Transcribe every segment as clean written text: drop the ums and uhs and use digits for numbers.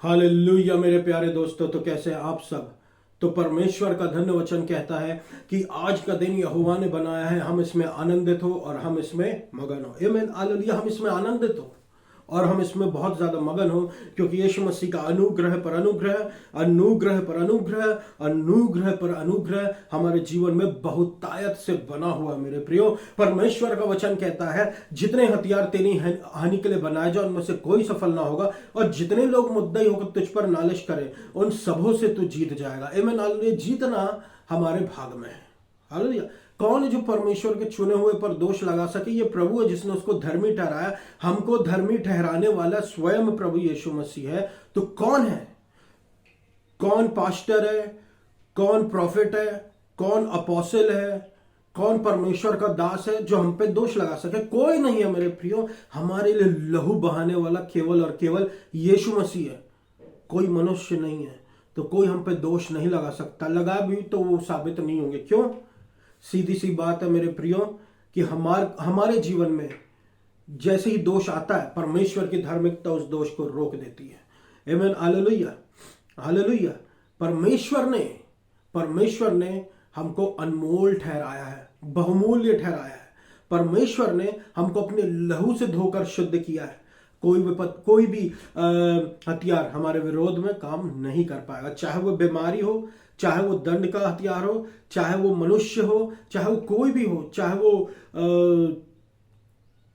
Hallelujah मेरे प्यारे दोस्तों, तो कैसे हैं आप सब। तो परमेश्वर का धन्य वचन कहता है कि आज का दिन यहोवा ने बनाया है, हम इसमें आनंदित हो और हम इसमें मगन हो। आमीन, हालेलुया। हम इसमें आनंदित हो और हम इसमें बहुत ज्यादा मगन हो, क्योंकि यीशु मसीह का अनुग्रह पर अनुग्रह, अनुग्रह पर अनुग्रह, अनुग्रह पर अनुग्रह हमारे जीवन में बहुतायत से बना हुआ। मेरे प्रियो, परमेश्वर का वचन कहता है जितने हथियार तेरी हानि के लिए बनाए जाए उनमें से कोई सफल ना होगा, और जितने लोग मुद्दई होकर तुझ पर नालिश करें उन सबों से तू जीत जाएगा। आमीन, हालेलुया। जीतना हमारे भाग में है। हालेलुया। कौन है जो परमेश्वर के चुने हुए पर दोष लगा सके? ये प्रभु है जिसने उसको धर्मी ठहराया। हमको धर्मी ठहराने वाला स्वयं प्रभु यीशु मसीह है। तो कौन है? कौन पास्टर है? कौन प्रॉफिट है? कौन अपोस्टल है? कौन परमेश्वर का दास है जो हम पे दोष लगा सके? कोई नहीं है मेरे प्रियो। हमारे लिए लहू बहाने वाला केवल और केवल यीशु मसीह है। कोई मनुष्य नहीं है। तो कोई हम पे दोष नहीं लगा सकता। लगा भी तो वो साबित नहीं होंगे। क्यों? सीधी सी बात है मेरे प्रियो कि हमारे जीवन में जैसे ही दोष आता है, परमेश्वर की धार्मिकता उस दोष को रोक देती है। आमीन, हालेलुया, हालेलुया। परमेश्वर ने हमको अनमोल ठहराया है, बहुमूल्य ठहराया है। परमेश्वर ने हमको अपने लहू से धोकर शुद्ध किया है। कोई भी हथियार हमारे विरोध में काम नहीं कर पाएगा। चाहे वो बीमारी हो, चाहे वो दंड का हथियार हो, चाहे वो मनुष्य हो, चाहे वो कोई भी हो, चाहे वो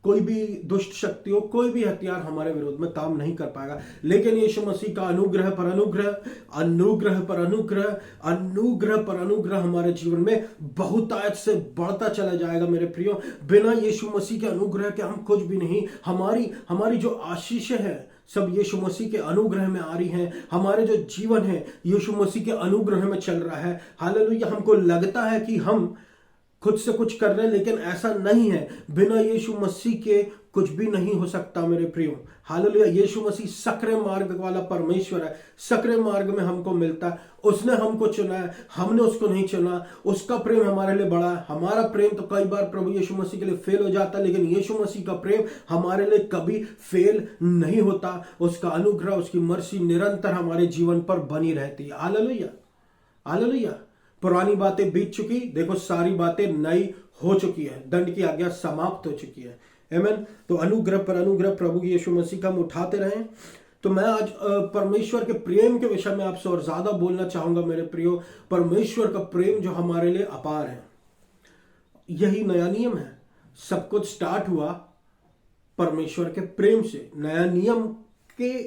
कोई भी दुष्ट शक्ति हो, कोई भी हथियार हमारे विरोध में काम नहीं कर पाएगा। लेकिन यीशु मसीह का अनुग्रह पर अनुग्रह, अनुग्रह पर अनुग्रह, अनुग्रह पर अनुग्रह हमारे जीवन में बहुतायत से बढ़ता चला जाएगा। मेरे प्रियो, बिना यीशु मसीह के अनुग्रह के हम कुछ भी नहीं। हमारी जो आशीषें हैं सब यीशु मसीह के अनुग्रह में आ रही हैं। हमारे जो जीवन है यीशु मसीह के अनुग्रह में चल रहा है। हालेलुया। हमको लगता है कि हम खुद से कुछ कर रहे हैं, लेकिन ऐसा नहीं है। बिना यीशु मसीह के कुछ भी नहीं हो सकता मेरे प्रियो। हालेलुया। यीशु मसीह सक्रिय मार्ग वाला परमेश्वर है। सक्रिय मार्ग में हमको मिलता है। उसने हमको चुना है, हमने उसको नहीं चुना। उसका प्रेम हमारे लिए बड़ा है। हमारा प्रेम तो कई बार प्रभु यीशु मसीह के लिए फेल हो जाता है, लेकिन यीशु मसीह का प्रेम हमारे लिए कभी फेल नहीं होता। उसका अनुग्रह, उसकी मर्सी निरंतर हमारे जीवन पर बनी रहती है। Hallelujah, hallelujah. पुरानी बातें बीत चुकी, देखो सारी बातें नई हो चुकी है। दंड की आज्ञा समाप्त हो चुकी है। आमीन। तो अनुग्रह पर अनुग्रह प्रभु यीशु मसीह का हम उठाते रहें। तो मैं आज परमेश्वर के प्रेम के विषय में आपसे और ज्यादा बोलना चाहूंगा मेरे प्रियो। परमेश्वर का प्रेम जो हमारे लिए अपार है, यही नया नियम है। सब कुछ स्टार्ट हुआ परमेश्वर के प्रेम से। नया नियम के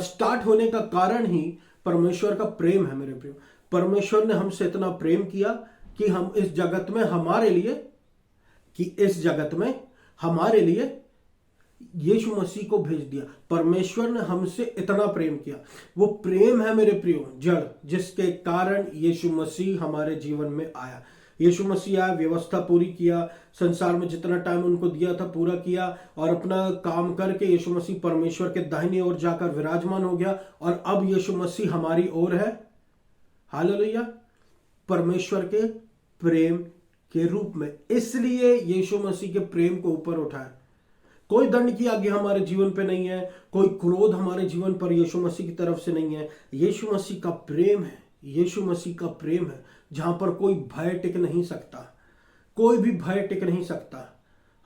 स्टार्ट होने का कारण ही परमेश्वर का प्रेम है मेरे प्रियो। परमेश्वर ने हमसे इतना प्रेम किया कि हम इस जगत में हमारे लिए यीशु मसीह को भेज दिया। परमेश्वर ने हमसे इतना प्रेम किया। वो प्रेम है मेरे प्रियो जड़, जिसके कारण यीशु मसीह हमारे जीवन में आया। यीशु मसीह आया, व्यवस्था पूरी किया, संसार में जितना टाइम उनको दिया था पूरा किया, और अपना काम करके यीशु मसीह परमेश्वर के दाहिने ओर जाकर विराजमान हो गया। और अब यीशु मसीह हमारी ओर है। हालेलुया। परमेश्वर के प्रेम के रूप में। इसलिए यीशु मसीह के प्रेम को ऊपर उठाया। कोई दंड की आज्ञा हमारे जीवन पे नहीं है, कोई क्रोध हमारे जीवन पर यीशु मसीह की तरफ से नहीं है। यीशु मसीह का प्रेम है। यीशु मसीह का प्रेम है जहां पर कोई भय टिक नहीं सकता, कोई भी भय टिक नहीं सकता।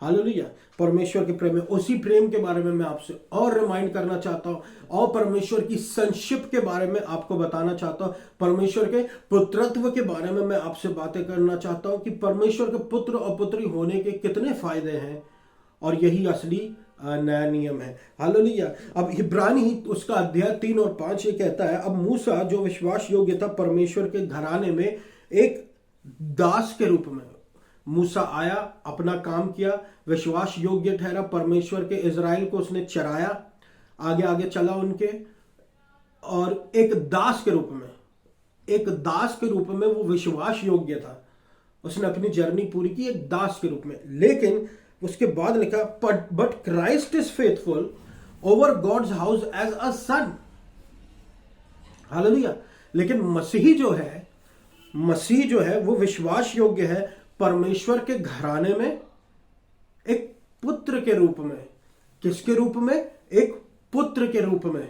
हालेलुया। परमेश्वर के प्रेम है। उसी प्रेम के बारे में मैं आपसे और रिमाइंड करना चाहता हूं, और परमेश्वर की संशिप के बारे में आपको बताना चाहता हूं। परमेश्वर के पुत्रत्व के बारे में मैं आपसे बातें करना चाहता हूं कि परमेश्वर के पुत्र और पुत्री होने के कितने फायदे हैं, और यही असली नया नियम है। हालेलुया। अब इब्रानी उसका अध्याय 3 और 5 ये कहता है, अब मूसा जो विश्वास योग्य था परमेश्वर के घराने में एक दास के रूप में, मूसा आया, अपना काम किया, विश्वास योग्य ठहरा, परमेश्वर के इज़राइल को उसने चराया, आगे आगे चला उनके, और एक दास के रूप में वो विश्वास योग्य था। उसने अपनी जर्नी पूरी की एक दास के रूप में। लेकिन उसके बाद लिखा, but Christ is faithful over God's house as a son. Hallelujah. लेकिन मसीह जो है वो विश्वास योग्य है परमेश्वर के घराने में एक पुत्र के रूप में। किसके रूप में? एक पुत्र के रूप में।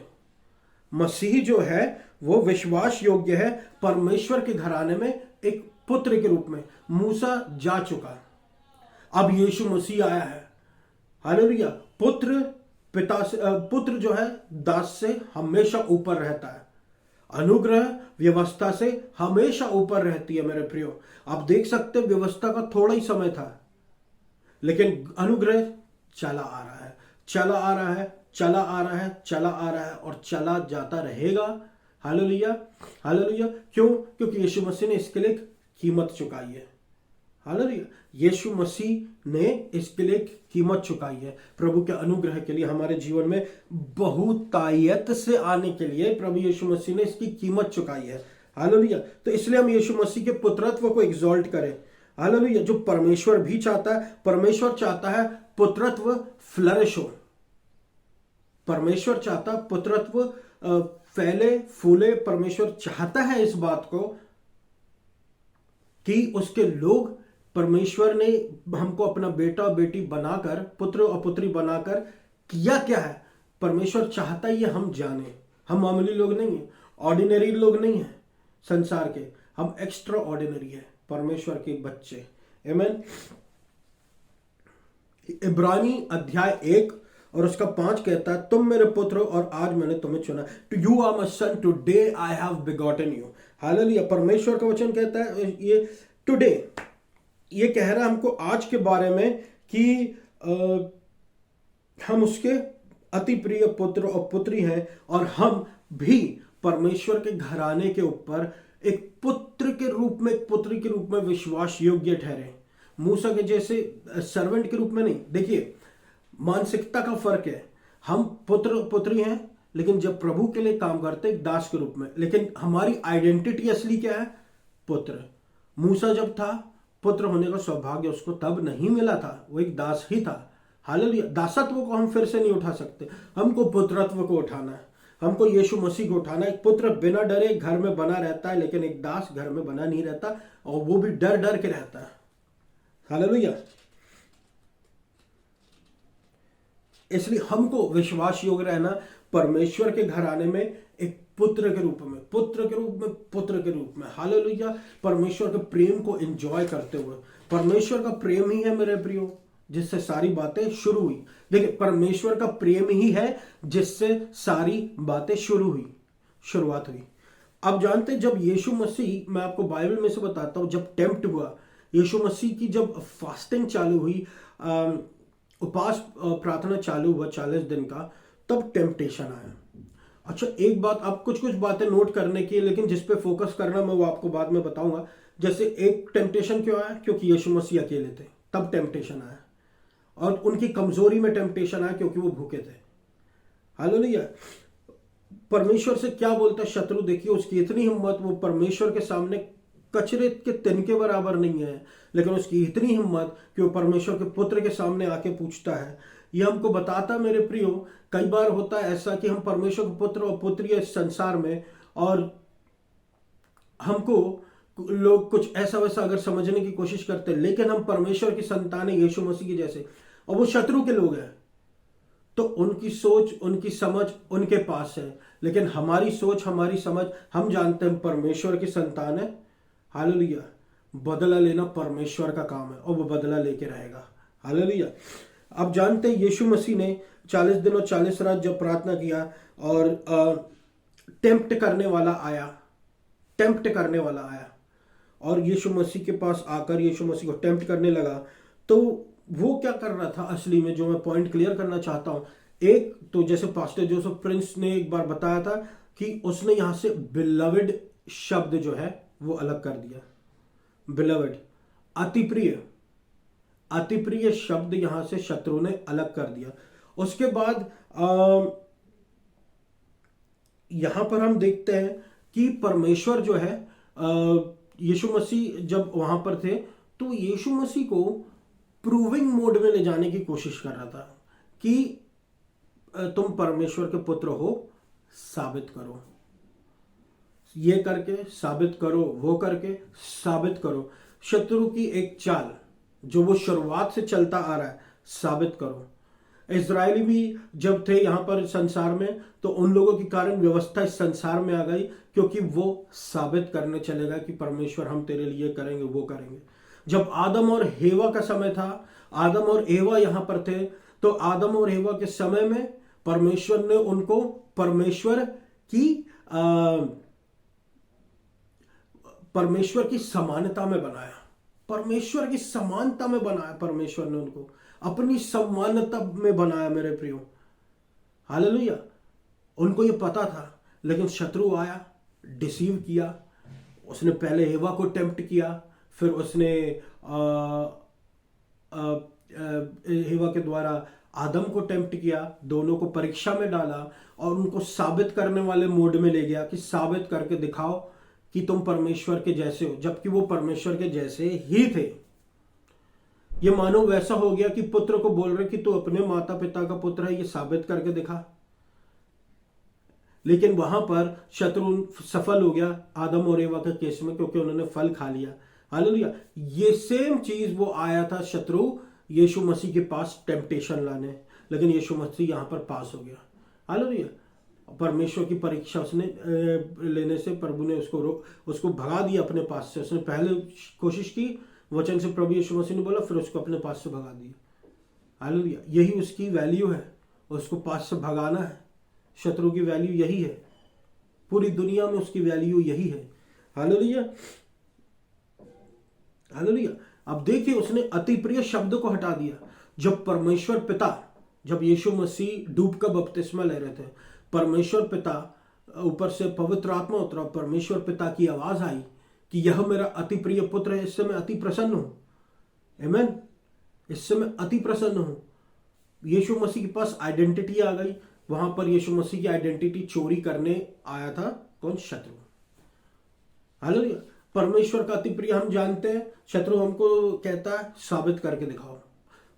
मसीह जो है वो विश्वास योग्य है। परमेश्वर के घराने में एक पुत्र के रूप में मूसा जा चुका, अब यीशु मसीह आया है। हालेलुया। पुत्र पिता से पुत्र जो है दास से हमेशा ऊपर रहता है। अनुग्रह व्यवस्था से हमेशा ऊपर रहती है मेरे प्रियो। आप देख सकते व्यवस्था का थोड़ा ही समय था, लेकिन अनुग्रह चला आ रहा है, चला आ रहा है, चला आ रहा है, चला आ रहा है और चला जाता रहेगा। Hallelujah, hallelujah. क्यों? क्योंकि यीशु मसीह ने इसके लिए कीमत चुकाई है। हालेलुया। यीशु मसीह ने इसके लिए कीमत चुकाई है। प्रभु के अनुग्रह के लिए हमारे जीवन में बहुतायत से आने के लिए प्रभु यीशु मसीह ने इसकी कीमत चुकाई है। हालेलुया। तो इसलिए हम यीशु मसीह के पुत्रत्व को एग्जॉल्ट करें। हालेलुया। जो परमेश्वर भी चाहता है, परमेश्वर चाहता है पुत्रत्व फ्लरिश हो। परमेश्वर चाहता पुत्रत्व फैले फूले। परमेश्वर चाहता है इस बात को कि उसके लोग, परमेश्वर ने हमको अपना बेटा बेटी बनाकर, पुत्र और पुत्री बनाकर किया क्या है, परमेश्वर चाहता है ये हम जाने। हम मामूली लोग नहीं हैं, ऑर्डिनरी लोग नहीं हैं संसार के, हम एक्स्ट्रा ऑर्डिनरी है, परमेश्वर के बच्चे। आमीन। इब्रानी अध्याय 1 और उसका 5 कहता है, तुम मेरे पुत्र हो और आज मैंने तुम्हें चुना। To you are my son, today I have begotten you. Hallelujah. परमेश्वर का वचन कहता है ये टुडे, ये कह रहा है हमको आज के बारे में कि हम उसके अति प्रिय पुत्र और पुत्री हैं और हम भी परमेश्वर के घराने के ऊपर एक पुत्र के रूप में, एक पुत्री के रूप में विश्वास योग्य ठहरे। मूसा के जैसे सर्वेंट के रूप में नहीं। देखिए मानसिकता का फर्क है। हम पुत्र पुत्री हैं, लेकिन जब प्रभु के लिए काम करते एक दास के रूप में। लेकिन हमारी आइडेंटिटी असली क्या है? पुत्र। मूसा जब था, पुत्र होने का सौभाग्य उसको तब नहीं मिला था, वो एक दास ही था। हालेलुया। दासत्व को हम फिर से नहीं उठा सकते, हमको पुत्रत्व को उठाना है, हमको यीशु मसीह को उठाना है। एक पुत्र बिना डरे घर में बना रहता है, लेकिन एक दास घर में बना नहीं रहता, और वो भी डर डर के रहता है। हालेलुया। इसलिए हमको विश्वास योग्य रहना, परमेश्वर के घराने में एक पुत्र के रूप में, पुत्र के रूप में, पुत्र के रूप में। हालेलुया। परमेश्वर के प्रेम को एंजॉय करते हुए। परमेश्वर का प्रेम ही है मेरे प्रियो जिससे सारी बातें शुरू हुई। देखिए परमेश्वर का प्रेम ही है जिससे सारी बातें शुरू हुई, शुरुआत हुई। अब जानते जब यीशु मसीह, मैं आपको बाइबल में से बताता हूं, जब टेम्प्ट हुआ यीशु मसीह की, जब फास्टिंग चालू हुई, उपवास प्रार्थना चालू हुआ 40 दिन का, तब टेम्पटेशन आया। अच्छा एक बात, आप कुछ कुछ बातें नोट करने की, लेकिन जिस पे फोकस करना मैं वो आपको बाद में बताऊंगा। जैसे एक टेम्पटेशन क्यों आया? क्योंकि यीशु मसीह अकेले थे, तब टेम्पटेशन आया। और उनकी कमजोरी में टेम्पटेशन आया क्योंकि वो भूखे थे। हालेलुया। परमेश्वर से क्या बोलता है शत्रु? देखिए उसकी इतनी हिम्मत, वो परमेश्वर के सामने कचरे के तिनके बराबर नहीं है, लेकिन उसकी इतनी हिम्मत कि वो परमेश्वर के पुत्र के सामने आके पूछता है। ये हमको बताता मेरे प्रियो, कई बार होता है ऐसा कि हम परमेश्वर के पुत्र और पुत्री इस संसार में, और हमको लोग कुछ ऐसा वैसा अगर समझने की कोशिश करते हैं, लेकिन हम परमेश्वर की संतान है यीशु मसीह की जैसे, और वो शत्रु के लोग हैं, तो उनकी सोच, उनकी समझ उनके पास है। लेकिन हमारी सोच, हमारी समझ, हम जानते हैं परमेश्वर की संतान है। हालेलुया। बदला लेना परमेश्वर का काम है और वो बदला लेके रहेगा। हालेलुया। आप जानते हैं यीशु मसीह ने 40 दिन और 40 रात जब प्रार्थना किया, और टेम्प्ट करने वाला आया, टेम्प्ट करने वाला आया और यीशु मसीह के पास आकर यीशु मसीह को टेम्प्ट करने लगा, तो वो क्या कर रहा था असली में, जो मैं पॉइंट क्लियर करना चाहता हूं। एक तो जैसे पास्टर जोसेफ प्रिंस ने एक बार बताया था कि उसने यहां से बिलवड शब्द जो है वो अलग कर दिया। बिलवड, अति प्रिय, अति प्रिय शब्द यहां से शत्रु ने अलग कर दिया। उसके बाद यहां पर हम देखते हैं कि परमेश्वर जो है, यीशु मसीह जब वहां पर थे तो यीशु मसीह को प्रूविंग मोड में ले जाने की कोशिश कर रहा था कि तुम परमेश्वर के पुत्र हो, साबित करो, ये करके साबित करो, वो करके साबित करो। शत्रु की एक चाल जो वो शुरुआत से चलता आ रहा है, साबित करो। इजरायली भी जब थे यहाँ पर संसार में, तो उन लोगों के कारण व्यवस्था इस संसार में आ गई, क्योंकि वो साबित करने चलेगा कि परमेश्वर हम तेरे लिए करेंगे, वो करेंगे। जब आदम और हेवा का समय था, आदम और एवा यहां पर थे, तो आदम और एवा के समय में परमेश्वर ने उनको परमेश्वर की समानता में बनाया, परमेश्वर की समानता में बनाया। परमेश्वर ने उनको अपनी समानता में बनाया मेरे प्रियो, हालेलुया। उनको ये पता था, लेकिन शत्रु आया, डिसीव किया। उसने पहले एवा को टेम्प्ट किया, फिर उसने हेवा के द्वारा आदम को टेम्प्ट किया, दोनों को परीक्षा में डाला और उनको साबित करने वाले मोड में ले गया कि साबित करके दिखाओ कि तुम परमेश्वर के जैसे हो, जबकि वो परमेश्वर के जैसे ही थे। ये मानो वैसा हो गया कि पुत्र को बोल रहे कि तू अपने माता पिता का पुत्र है, ये साबित करके दिखा। लेकिन वहां पर शत्रु सफल हो गया आदम और एवा के केस में, क्योंकि उन्होंने फल खा लिया। हालेलुया। ये सेम चीज वो आया था शत्रु यीशु मसीह के पास टेम्पटेशन लाने, लेकिन यीशु मसीह यहां पर पास हो गया। हालेलुया। परमेश्वर की परीक्षा उसने लेने से प्रभु ने उसको भगा दिया अपने पास से। उसने पहले कोशिश की वचन से, प्रभु यीशु मसीह ने बोला, फिर उसको अपने पास से भगा दिया। हालेलुया। यही उसकी वैल्यू है, उसको पास से भगाना है। शत्रु की वैल्यू यही है, पूरी दुनिया में उसकी वैल्यू यही है। Hallelujah, hallelujah. अब देखिए, उसने अति प्रिय शब्द को हटा दिया। जब परमेश्वर पिता, जब यीशु मसीह डूब का बपतिस्मा ले रहे थे, परमेश्वर पिता ऊपर से पवित्र आत्मा उतरा, परमेश्वर पिता की आवाज आई कि यह मेरा अति प्रिय पुत्र है, इससे मैं अति प्रसन्न हूं। आमीन। इससे मैं अति प्रसन्न हूं। यीशु मसीह के पास आइडेंटिटी आ गई। वहां पर यीशु मसीह की आइडेंटिटी चोरी करने आया था कौन? शत्रु। हालेलुया। परमेश्वर का अति प्रिय हम जानते हैं, शत्रु हमको कहता है साबित करके दिखाओ।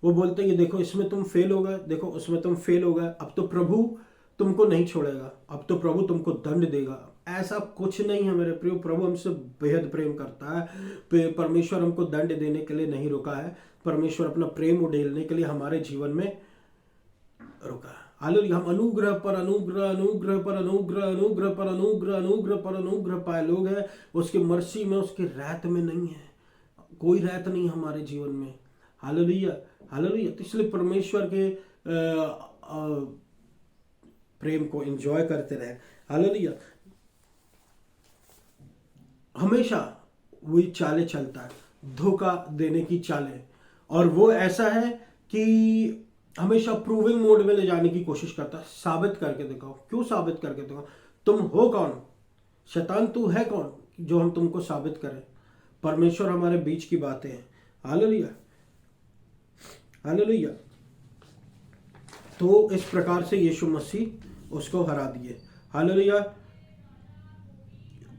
वो बोलते हैं, ये देखो इसमें तुम फेल हो गए, देखो उसमें तुम फेल हो गए, अब तो प्रभु तुमको नहीं छोड़ेगा, अब तो प्रभु तुमको दंड देगा। ऐसा कुछ नहीं है मेरे प्रिय। प्रभु हमसे बेहद प्रेम करता है। परमेश्वर हमको दंड देने के लिए नहीं रुका है। परमेश्वर अपना प्रेम उड़ेलने के लिए हमारे जीवन में रुका है। हालेलुया। हम अनुग्रह पर अनुग्रह, अनुग्रह पर अनुग्रह, अनुग्रह पर अनुग्रह, अनुग्रह पर अनुग्रह पाए लोग हैं। उसकी मर्सी में, उसकी रहत में नहीं है, कोई रहत नहीं हमारे जीवन में। Hallelujah, hallelujah. तो इसलिए परमेश्वर के प्रेम को एंजॉय करते रहे। हालेलुया। हमेशा वही चालें चलता है, धोखा देने की चालें, और वो ऐसा है कि हमेशा प्रूविंग मोड में ले जाने की कोशिश करता है। साबित करके दिखाओ। क्यों साबित करके दिखाओ? तुम हो कौन? शैतान तू है कौन जो हम तुमको साबित करें? परमेश्वर हमारे बीच की बातें हैं। Hallelujah, hallelujah. तो इस प्रकार से यीशु मसीह उसको हरा दिए। हालेलुया।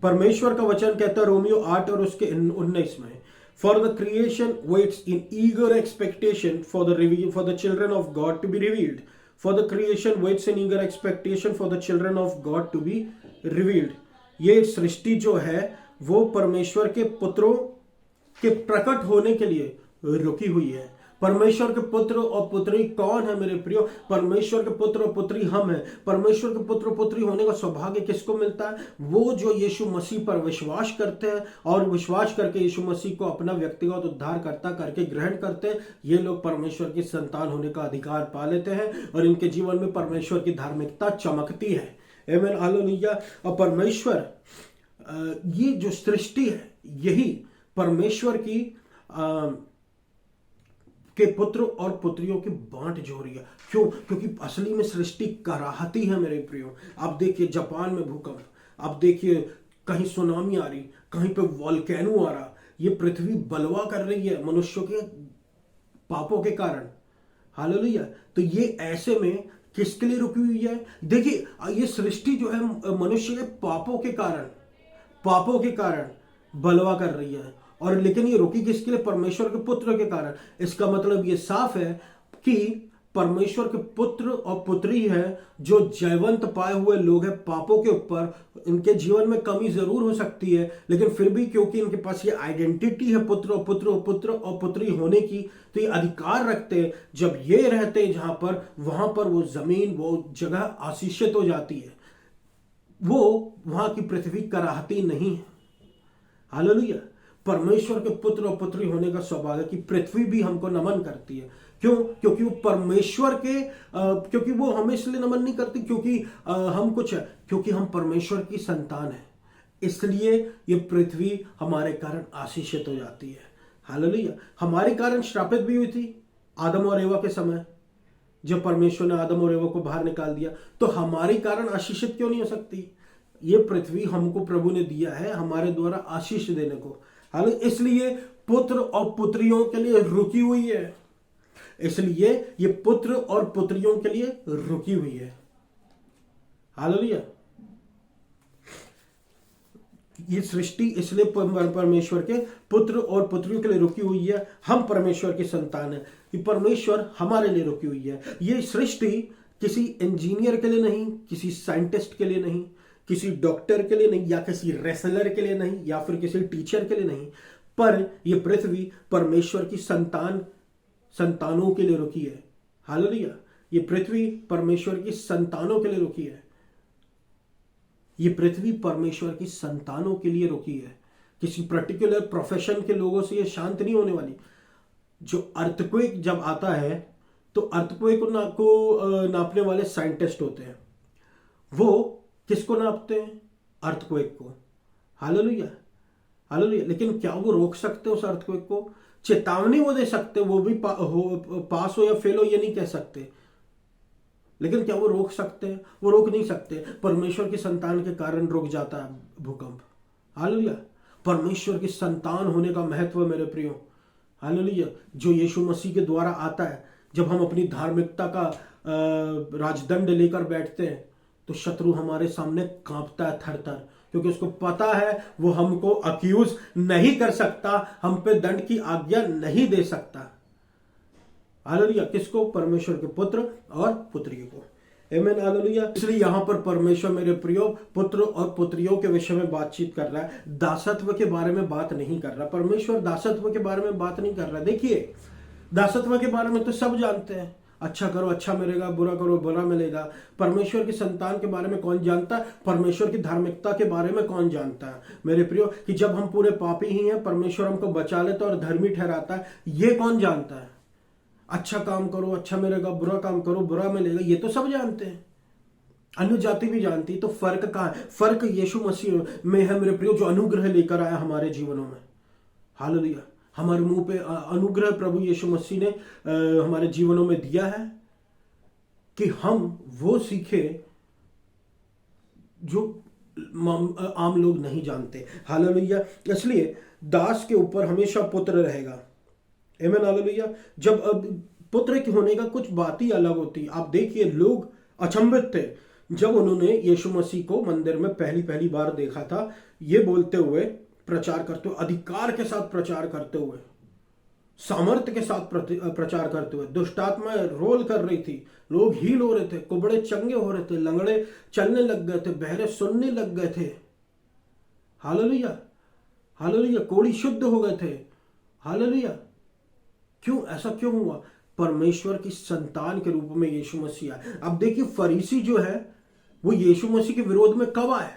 परमेश्वर का वचन कहता है रोमियो 8 और उसके 19 में, For the creation waits in eager expectation for the children of God to be revealed. For the creation waits in eager expectation for the children of God to be revealed. ये सृष्टि जो है वो परमेश्वर के पुत्रों के प्रकट होने के लिए रुकी हुई है। परमेश्वर के पुत्र और पुत्री कौन है मेरे प्रियो? परमेश्वर के पुत्र और पुत्री हम हैं। परमेश्वर के पुत्र और पुत्री होने का सौभाग्य किसको मिलता है? वो जो यीशु मसीह पर विश्वास करते हैं और विश्वास करके यीशु मसीह को अपना व्यक्तिगत उद्धारकर्ता करके ग्रहण करते हैं। ये लोग परमेश्वर की संतान होने का अधिकार पा लेते हैं और इनके जीवन में परमेश्वर की धार्मिकता चमकती है। आमीन, हालेलुया। और परमेश्वर, ये जो सृष्टि है यही परमेश्वर की के पुत्र और पुत्रियों की बांट जो रही है। क्यों? क्योंकि असली में सृष्टि कराहती है मेरे प्रियो। आप देखिए जापान में भूकंप, आप देखिए कहीं सुनामी आ रही, कहीं पे वॉल्केनो आ रहा। ये पृथ्वी बलवा कर रही है मनुष्यों के पापों के कारण। हालेलुया। तो ये ऐसे में किसके लिए रुकी हुई है? देखिए, ये सृष्टि जो है मनुष्य के पापों के कारण बलवा कर रही है, और लेकिन ये रुकी किसके लिए? परमेश्वर के पुत्र के कारण। इसका मतलब ये साफ है कि परमेश्वर के पुत्र और पुत्री है जो जयवंत पाए हुए लोग हैं पापों के ऊपर। इनके जीवन में कमी जरूर हो सकती है, लेकिन फिर भी क्योंकि इनके पास ये आइडेंटिटी है पुत्र और पुत्र और पुत्र और पुत्री होने की, तो ये अधिकार रखते हैं। जब ये रहते हैं जहां पर, वहां पर वो जमीन, वो जगह आशीषित हो जाती है। वो वहां की पृथ्वी कराहती नहीं है। हालेलुया। परमेश्वर के पुत्र और पुत्री होने का सौभाग्य कि पृथ्वी भी हमको नमन करती है। क्यों? क्योंकि वो परमेश्वर के क्योंकि वो हमें इसलिए नमन नहीं करती क्योंकि हम कुछ है, क्योंकि हम परमेश्वर की संतान है। इसलिए ये पृथ्वी हमारे कारण आशीषित हो जाती है। हालेलुया। हमारे कारण श्रापित भी हुई थी आदम और एवा के समय। जब परमेश्वर ने आदम और एवा को बाहर निकाल दिया, तो हमारे कारण आशीषित क्यों नहीं हो सकती? ये पृथ्वी हमको प्रभु ने दिया है हमारे द्वारा आशीष देने को। हालांकि इसलिए पुत्र और पुत्रियों के लिए रुकी हुई है। इसलिए ये पुत्र और पुत्रियों के लिए रुकी हुई है। हालेलुया। ये सृष्टि इसलिए परमेश्वर के पुत्र और पुत्रियों के लिए रुकी हुई है। हम परमेश्वर की संतान है। ये परमेश्वर हमारे लिए रुकी हुई है। ये सृष्टि किसी इंजीनियर के लिए नहीं, किसी साइंटिस्ट के लिए नहीं, किसी डॉक्टर के लिए नहीं, या किसी रेसलर के लिए नहीं, या फिर किसी टीचर के लिए नहीं, पर यह पृथ्वी परमेश्वर की संतानों के लिए रुकी है। हालेलुया। ये पृथ्वी परमेश्वर की संतानों के लिए रुकी है। ये पृथ्वी परमेश्वर की संतानों के लिए रुकी है। किसी पर्टिकुलर प्रोफेशन के लोगों से ये शांत नहीं होने वाली। जो अर्थक्वेक जब आता है, तो अर्थक्वेक को नापने वाले साइंटिस्ट होते हैं। वो किसको नापते हैं? अर्थक्वेक को। हालेलुया। हालेलुया। लेकिन क्या वो रोक सकते हैं उस अर्थक्वेक को? चेतावनी वो दे सकते, वो भी पास हो या फेल हो ये नहीं कह सकते, लेकिन क्या वो रोक सकते हैं? वो रोक नहीं सकते। परमेश्वर की संतान के कारण रुक जाता है भूकंप। हालेलुया। परमेश्वर की संतान होने का महत्व मेरे प्रियो, हालेलुया, जो यीशु मसीह के द्वारा आता है। जब हम अपनी धार्मिकता का राजदंड लेकर बैठते हैं, तो शत्रु हमारे सामने कांपता है थर थर, क्योंकि उसको पता है वो हमको अक्यूज नहीं कर सकता, हम पे दंड की आज्ञा नहीं दे सकता। हालेलुया। किसको? परमेश्वर के पुत्र और पुत्रियों को। आमीन। हालेलुया। इसलिए यहां पर परमेश्वर मेरे प्रियो पुत्र और पुत्रियों के विषय में बातचीत कर रहा है, दासत्व के बारे में बात नहीं कर रहा। परमेश्वर दासत्व के बारे में बात नहीं कर रहा। देखिए, दासत्व के बारे में तो सब जानते हैं, अच्छा करो अच्छा मिलेगा, बुरा करो बुरा मिलेगा। परमेश्वर की संतान के बारे में कौन जानता है? परमेश्वर की धार्मिकता के बारे में कौन जानता है मेरे प्रियो? कि जब हम पूरे पापी ही हैं, परमेश्वर हमको बचा लेता और धर्मी ठहराता है, ये कौन जानता है? अच्छा काम करो अच्छा मिलेगा, बुरा काम करो बुरा मिलेगा, ये तो सब जानते हैं, अन्य जाति भी जानती। तो फर्क कहां है? फर्क यीशु मसीह में है मेरे प्रियो, जो अनुग्रह लेकर आया हमारे जीवनों में। हालेलुया। हमारे मुंह पे अनुग्रह प्रभु यीशु मसीह ने हमारे जीवनों में दिया है कि हम वो सीखे जो आम लोग नहीं जानते। हालेलुया। इसलिए दास के ऊपर हमेशा पुत्र रहेगा। आमीन। हालेलुया। जब पुत्र के होने का कुछ बात ही अलग होती। आप देखिए, लोग अचंभित थे जब उन्होंने यीशु मसीह को मंदिर में पहली बार देखा था, ये बोलते हुए, प्रचार करते हुए, अधिकार के साथ प्रचार करते हुए, सामर्थ्य के साथ प्रचार करते हुए। दुष्टात्मा रोल कर रही थी, लोग हील हो रहे थे, कुबड़े चंगे हो रहे थे, लंगड़े चलने लग गए थे, बहरे सुनने लग गए थे। हालेलुया। हालेलुया। कोढ़ी शुद्ध हो गए थे। हालेलुया। क्यों? ऐसा क्यों हुआ? परमेश्वर की संतान के रूप में यीशु मसीह आए। अब देखिए, फरीसी जो है वो यीशु मसीह के विरोध में कब आए?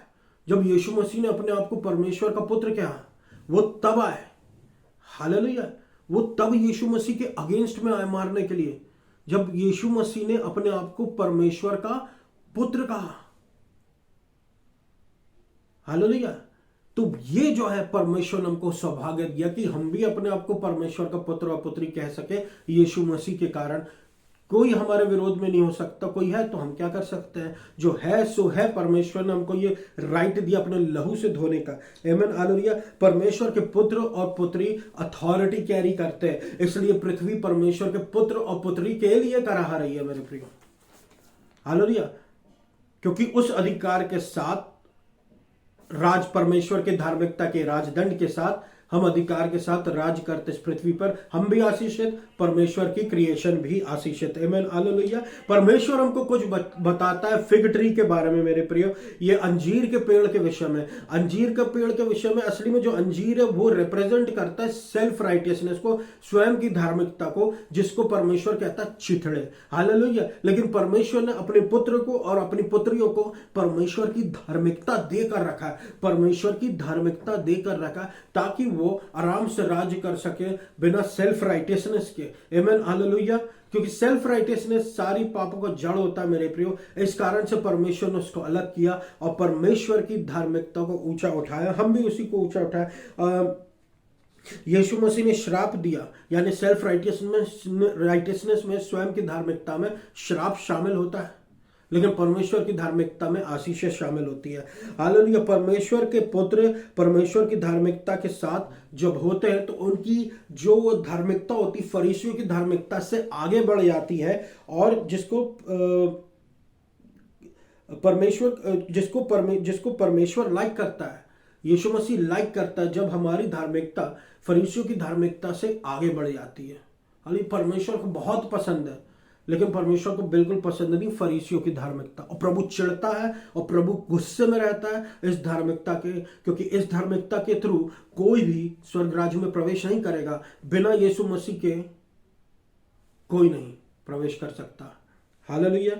जब यीशु मसीह ने अपने आप को परमेश्वर का पुत्र कहा, वो तब आए। हालेलुया। वो तब यीशु मसीह के अगेंस्ट में आए मारने के लिए, जब यीशु मसीह ने अपने आप को परमेश्वर का पुत्र कहा। हालेलुया। तो ये जो है, परमेश्वर ने हमको सौभाग्य दिया कि हम भी अपने आप को परमेश्वर का पुत्र और पुत्री कह सके यीशु मसीह के कारण। कोई हमारे विरोध में नहीं हो सकता। कोई है तो हम क्या कर सकते हैं? जो है सो है। परमेश्वर ने हमको ये राइट दिया अपने लहू से धोने का। आमीन। हालेलुया। परमेश्वर के पुत्र और पुत्री अथॉरिटी कैरी करते हैं, इसलिए पृथ्वी परमेश्वर के पुत्र और पुत्री के लिए कराहा रही है मेरे प्रियो। हालेलुया। क्योंकि उस अधिकार के साथ, राज परमेश्वर के धार्मिकता के राजदंड के साथ, हम अधिकार के साथ राज करते इस पृथ्वी पर। हम भी आशीषित, परमेश्वर की क्रिएशन भी आशीषित। आमीन, हालेलुया। परमेश्वर हमको कुछ बताता है फिग ट्री के बारे में मेरे प्रियो, ये अंजीर के पेड़ के विषय में। अंजीर के पेड़ के विषय में असली में जो अंजीर है वो रिप्रेजेंट करता है सेल्फ राइटियसनेस को, स्वयं की धार्मिकता को, जिसको परमेश्वर कहता है चिथड़े। हालेलुया। लेकिन परमेश्वर ने अपने पुत्र को और अपनी पुत्रियों को परमेश्वर की धार्मिकता देकर रखा है, परमेश्वर की धार्मिकता देकर रखा ताकि वो आराम से राज्य कर सके बिना सेल्फ राइटियसनेस के। आमीन, हालेलुया। क्योंकि सेल्फ राइटियसनेस सारी पापों का जड़ होता है मेरे प्रियो। इस कारण से परमेश्वर ने उसको अलग किया और परमेश्वर की धार्मिकता को ऊंचा उठाया। हम भी उसी को ऊंचा उठाया। यीशु मसीह ने श्राप दिया, यानी सेल्फ राइटियसनेस में स्वयं की धार्मिकता में श्राप शामिल होता है, लेकिन परमेश्वर की धार्मिकता में आशीष शामिल होती है। हालेलुया। परमेश्वर के पुत्र परमेश्वर की धार्मिकता के साथ जब होते हैं तो उनकी जो धार्मिकता होती फरीसियों की धार्मिकता से आगे बढ़ जाती है, और जिसको परमेश्वर लाइक करता है, यीशु मसीह लाइक करता है जब हमारी धार्मिकता फरीसियों की धार्मिकता से आगे बढ़ जाती है। हालांकि परमेश्वर को बहुत पसंद है, लेकिन परमेश्वर को बिल्कुल पसंद नहीं फरीसियों की धार्मिकता, और प्रभु चिढ़ता है और प्रभु गुस्से में रहता है इस धार्मिकता के, क्योंकि इस धार्मिकता के थ्रू कोई भी स्वर्ग राज्य में प्रवेश नहीं करेगा। बिना यीशु मसीह के कोई नहीं प्रवेश कर सकता। Hallelujah,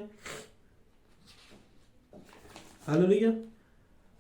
hallelujah.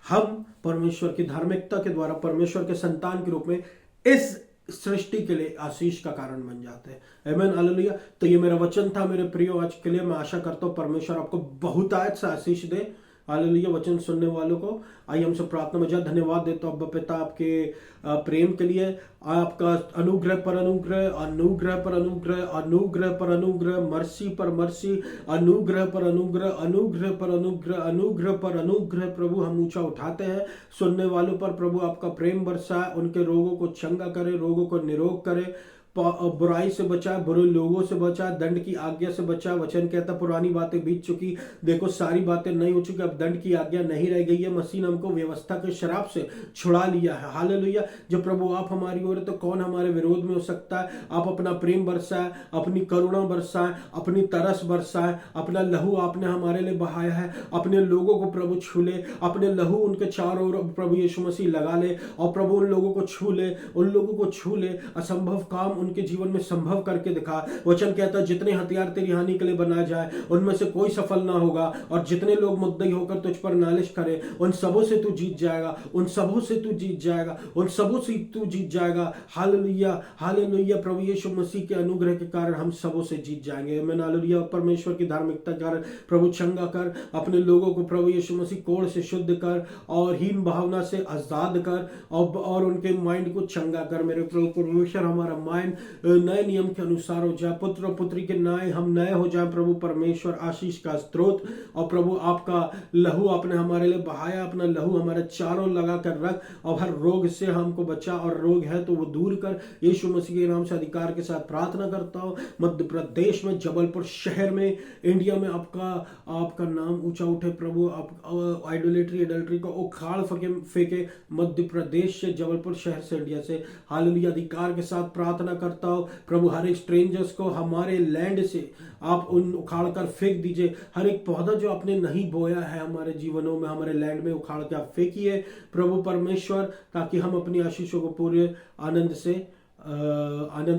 हम परमेश्वर की धार्मिकता के द्वारा परमेश्वर के संतान के रूप में इस सृष्टि के लिए आशीष का कारण बन जाते हैं। आमीन, हालेलुया। तो ये मेरा वचन था मेरे प्रियो आज के लिए। मैं आशा करता हूँ परमेश्वर आपको बहुतायत से आशीष दे। हालेलुया। वचन सुनने वालों को आइए हमसे प्रार्थना में जा। धन्यवाद देता हूँ पिता आपके प्रेम के लिए, आपका अनुग्रह पर अनुग्रह, अनुग्रह पर अनुग्रह, अनुग्रह पर अनुग्रह, मर्सी पर मर्सी, अनुग्रह पर अनुग्रह, अनुग्रह पर अनुग्रह, अनुग्रह पर अनुग्रह प्रभु हम ऊंचा उठाते हैं। सुनने वालों पर प्रभु आपका प्रेम बरसाए, उनके रोगों को चंगा करे, रोगों को निरोग करे, बुराई से बचाए, बुरे लोगों से बचाए, दंड की आज्ञा से बचाए। वचन कहता पुरानी बातें बीत चुकी, देखो सारी बातें नई हो चुकी, अब दंड की आज्ञा नहीं रह गई है। मसीह ने हमको व्यवस्था के शराब से छुड़ा लिया है। हालेलुया। जब प्रभु आप हमारी ओर है तो कौन हमारे विरोध में हो सकता है। आप अपना प्रेम बरसाए, अपनी करुणा बरसाए, अपनी तरस बरसाए, अपना लहू आपने हमारे लिए बहाया है। अपने लोगों को प्रभु छू ले, अपने लहू उनके चारों ओर प्रभु यीशु मसीह लगा ले, और प्रभु उन लोगों को छू ले, उन लोगों को छू ले, असंभव काम उनके जीवन में संभव करके दिखा। वचन कहता है जितने हथियार तेरी हानि के लिए बनाए जाए उनमें से कोई सफल ना होगा, और जितने लोग मुद्दई होकर तुझ पर नालिश करे उन सबों से तू जीत जाएगा, उन सबों से तू जीत जाएगा, उन सबों से तू जीत जाएगा। Hallelujah, hallelujah. प्रभु यीशु मसीह के अनुग्रह के कारण हम सबों से जीत जाएंगे। आमीन, हालेलुया। परमेश्वर की धार्मिकता के कारण प्रभु चंगा कर, अपने लोगों को प्रभु यीशु मसीह कोढ़ से शुद्ध कर और हीन भावना से आजाद कर, और उनके माइंड को चंगा कर। मेरे प्रभु परमेश्वर हमारा माइंड नए नियम के अनुसार हो जाए, पुत्र और पुत्री के नए हम नए हो जाए। प्रभु परमेश्वर आशीष का स्रोत, और प्रभु आपका लहू आपने हमारे लिए बहाया, अपना लहू हमारे चारों लगा कर रख, और हर रोग से हमको बचा, और रोग है तो वो दूर कर। यीशु मसीह के नाम से अधिकार के साथ प्रार्थना करता हूँ। मध्य प्रदेश में, जबलपुर शहर में, इंडिया में आपका नाम ऊंचा उठे प्रभु। आप आइडोलेट्री एडल्ट्री को उखाड़ फेंके मध्य प्रदेश से, जबलपुर शहर से, इंडिया से। हालेलुया। अधिकार के साथ प्रार्थना करता हूँ प्रभु, हर एक स्ट्रेंजर्स को हमारे लैंड से आप उन उखाड़ कर फेंक दीजिए। हर एक पौधा जो आपने नहीं बोया है हमारे जीवनों में, हमारे लैंड में उखाड़ के आप फेंकिए प्रभु परमेश्वर, ताकि हम अपनी आशीषों को पूरे आनंद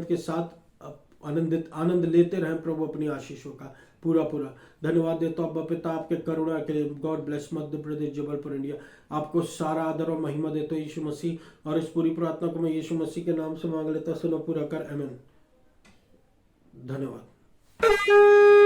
के साथ आनंद लेते रहें प्रभु अपनी आशीषों का पूरा। धन्यवाद देता हूँ पिता आपके करुणा के लिए। God bless Madhya Pradesh, Jabalpur, India. आपको सारा आदर और महिमा देता हूँ यीशु मसीह, और इस पूरी प्रार्थना को मैं यीशु मसीह के नाम से मांग लेता, सुनो पूरा कर। आमीन। धन्यवाद।